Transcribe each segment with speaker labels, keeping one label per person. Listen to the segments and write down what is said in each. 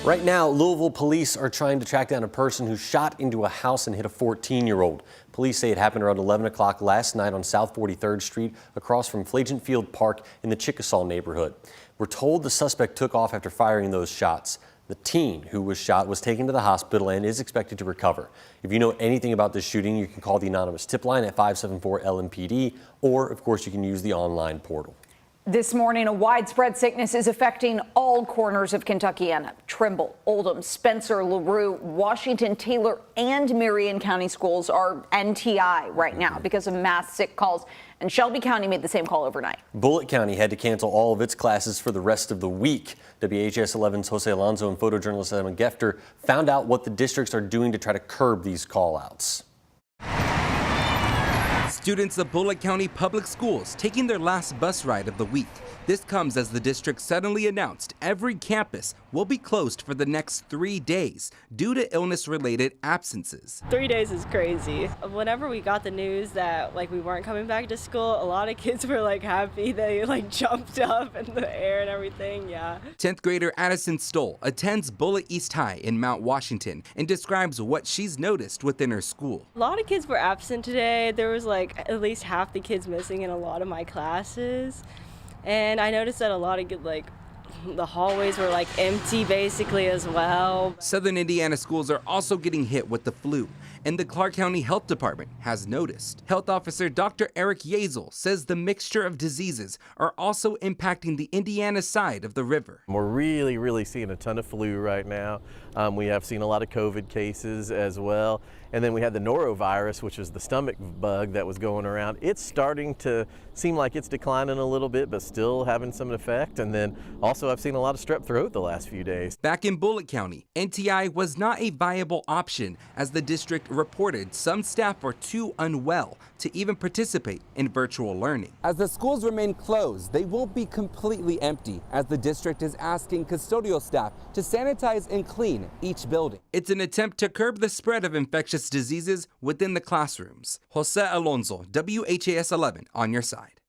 Speaker 1: Right now, Louisville police are trying to track down a person who shot into a house and hit a 14-year-old. Police say it happened around 11 o'clock last night on South 43rd Street across from Flagent Field Park in the Chickasaw neighborhood. We're told the suspect took off after firing those shots. The teen who was shot was taken to the hospital and is expected to recover. If you know anything about this shooting, you can call the anonymous tip line at 574-LMPD, or of course you can use the online portal.
Speaker 2: This morning, a widespread sickness is affecting all corners of Kentuckiana. Trimble, Oldham, Spencer, LaRue, Washington, Taylor, and Marion County schools are NTI right now because of mass sick calls. And Shelby County made the same call overnight.
Speaker 1: Bullitt County had to cancel all of its classes for the rest of the week. WHAS11's Jose Alonso and photojournalist Emma Gefter found out what the districts are doing to try to curb these call-outs.
Speaker 3: Students of Bullitt County Public Schools taking their last bus ride of the week. This comes as the district suddenly announced every campus will be closed for the next 3 days due to illness-related absences.
Speaker 4: 3 days is crazy. Whenever we got the news that we weren't coming back to school, a lot of kids were happy. They jumped up in the air and everything, yeah.
Speaker 3: 10th grader Addison Stoll attends Bullitt East High in Mount Washington and describes what she's noticed within her school.
Speaker 4: A lot of kids were absent today. There was at least half the kids missing in a lot of my classes. And I noticed that a lot of the hallways were empty basically as well.
Speaker 3: Southern Indiana schools are also getting hit with the flu, and the Clark County Health Department has noticed. Health Officer Dr. Eric Yazel says the mixture of diseases are also impacting the Indiana side of the river.
Speaker 5: We're really seeing a ton of flu right now. We have seen a lot of COVID cases as well. And then we had the norovirus, which is the stomach bug that was going around. It's starting to seem like it's declining a little bit, but still having some effect. And then also I've seen a lot of strep throat the last few days.
Speaker 3: Back in Bullitt County, NTI was not a viable option as the district reported some staff are too unwell to even participate in virtual learning.
Speaker 6: As the schools remain closed, they won't be completely empty as the district is asking custodial staff to sanitize and clean each building.
Speaker 3: It's an attempt to curb the spread of infectious diseases within the classrooms. Jose Alonso, WHAS11 on your side.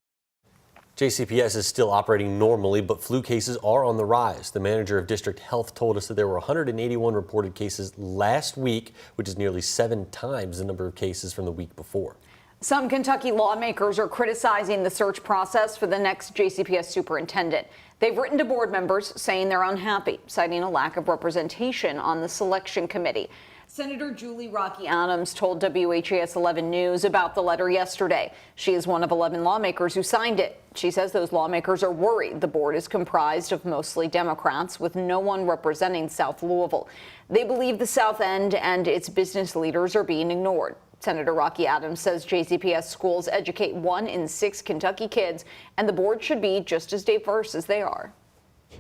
Speaker 1: JCPS is still operating normally, but flu cases are on the rise. The manager of district health told us that there were 181 reported cases last week, which is nearly 7 times the number of cases from the week before.
Speaker 2: Some Kentucky lawmakers are criticizing the search process for the next JCPS superintendent. They've written to board members saying they're unhappy, citing a lack of representation on the selection committee. Senator Julie Rocky Adams told WHAS 11 News about the letter yesterday. She is one of 11 lawmakers who signed it. She says those lawmakers are worried the board is comprised of mostly Democrats with no one representing South Louisville. They believe the South End and its business leaders are being ignored. Senator Rocky Adams says JCPS schools educate 1 in 6 Kentucky kids, and the board should be just as diverse as they are.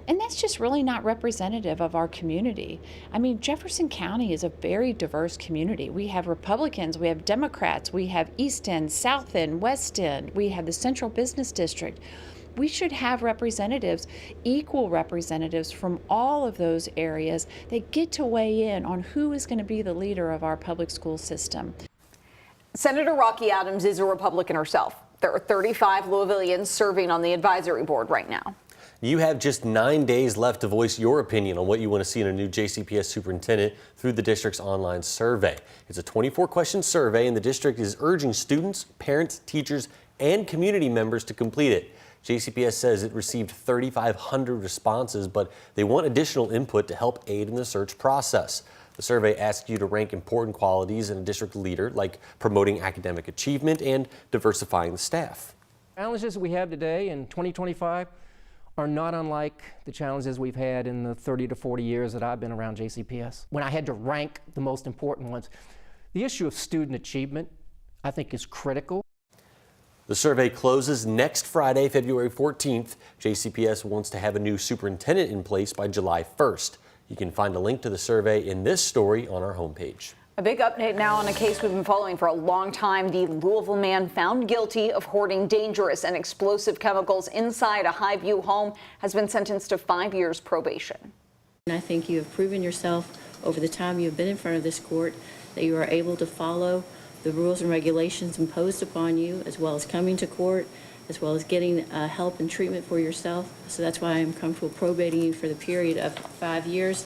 Speaker 7: And that's just really not representative of our community. I mean, Jefferson County is a very diverse community. We have Republicans, we have Democrats, we have East End, South End, West End, we have the Central Business District. We should have representatives, equal representatives from all of those areas that get to weigh in on who is going to be the leader of our public school system.
Speaker 2: Senator Rocky Adams is a Republican herself. There are 35 Louisvillians serving on the advisory board right now.
Speaker 1: You have just 9 days left to voice your opinion on what you want to see in a new JCPS superintendent through the district's online survey. It's a 24-question survey, and the district is urging students, parents, teachers, and community members to complete it. JCPS says it received 3,500 responses, but they want additional input to help aid in the search process. The survey asks you to rank important qualities in a district leader, like promoting academic achievement and diversifying the staff.
Speaker 8: Challenges we have today in 2025 are not unlike the challenges we've had in the 30 to 40 years that I've been around JCPS. When I had to rank the most important ones, the issue of student achievement, I think, is critical.
Speaker 1: The survey closes next Friday, February 14th. JCPS wants to have a new superintendent in place by July 1st. You can find a link to the survey in this story on our homepage.
Speaker 2: A big update now on a case we've been following for a long time. The Louisville man found guilty of hoarding dangerous and explosive chemicals inside a Highview home has been sentenced to 5 years probation.
Speaker 9: And I think you have proven yourself over the time you have been in front of this court that you are able to follow the rules and regulations imposed upon you, as well as coming to court, as well as getting help and treatment for yourself. So that's why I'm comfortable probating you for the period of 5 years.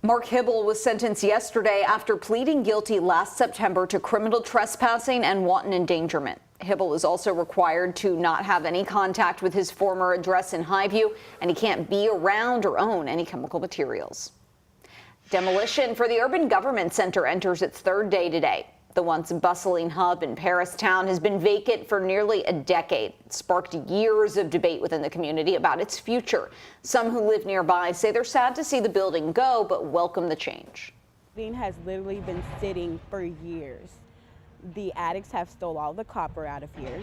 Speaker 2: Mark Hibble was sentenced yesterday after pleading guilty last September to criminal trespassing and wanton endangerment. Hibble is also required to not have any contact with his former address in Highview, and he can't be around or own any chemical materials. Demolition for the Urban Government Center enters its third day today. The once bustling hub in Paristown has been vacant for nearly a decade. It sparked years of debate within the community about its future. Some who live nearby say they're sad to see the building go, but welcome the change.
Speaker 10: The building has literally been sitting for years. The addicts have stole all the copper out of here.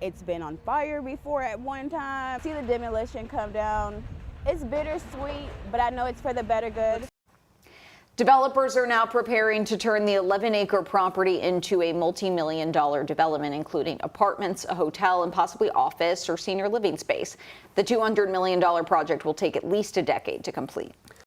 Speaker 10: It's been on fire before at one time. See the demolition come down. It's bittersweet, but I know it's for the better good.
Speaker 2: Developers are now preparing to turn the 11-acre property into a multi-million-dollar development, including apartments, a hotel, and possibly office or senior living space. The $200 million project will take at least a decade to complete.